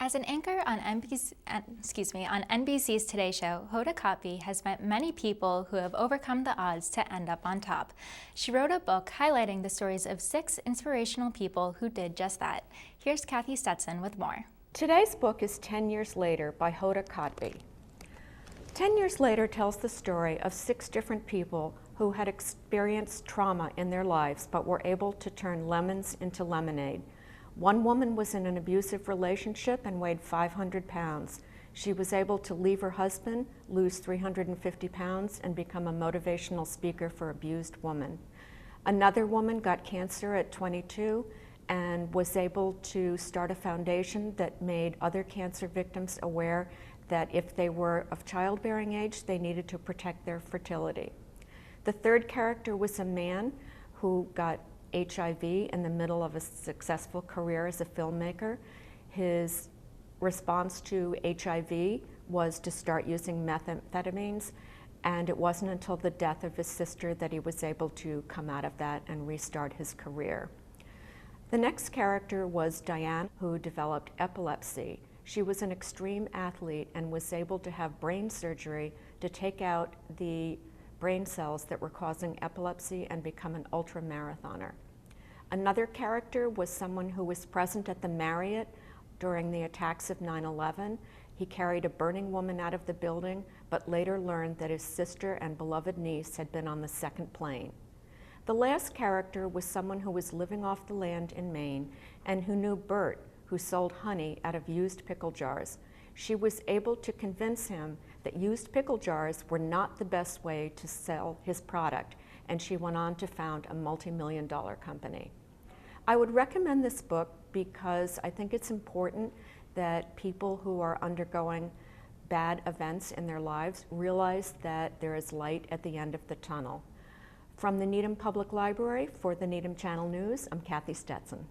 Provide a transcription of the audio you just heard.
As an anchor on NBC's Today Show, Hoda Kotb has met many people who have overcome the odds to end up on top. She wrote a book highlighting the stories of 6 inspirational people who did just that. Here's Cathy Stetson with more. Today's book is 10 Years Later by Hoda Kotb. 10 Years Later tells the story of 6 different people who had experienced trauma in their lives but were able to turn lemons into lemonade. One woman was in an abusive relationship and weighed 500 pounds. She was able to leave her husband, lose 350 pounds, and become a motivational speaker for abused women. Another woman got cancer at 22 and was able to start a foundation that made other cancer victims aware that if they were of childbearing age, they needed to protect their fertility. The third character was a man who got HIV in the middle of a successful career as a filmmaker. His response to HIV was to start using methamphetamines, and it wasn't until the death of his sister that he was able to come out of that and restart his career. The next character was Diane, who developed epilepsy. She was an extreme athlete and was able to have brain surgery to take out the brain cells that were causing epilepsy and become an ultra-marathoner. Another character was someone who was present at the Marriott during the attacks of 9/11. He carried a burning woman out of the building, but later learned that his sister and beloved niece had been on the second plane. The last character was someone who was living off the land in Maine and who knew Bert, who sold honey out of used pickle jars. She was able to convince him that used pickle jars were not the best way to sell his product, and she went on to found a multi-million-dollar company. I would recommend this book because I think it's important that people who are undergoing bad events in their lives realize that there is light at the end of the tunnel. From the Needham Public Library for the Needham Channel News, I'm Cathy Stetson.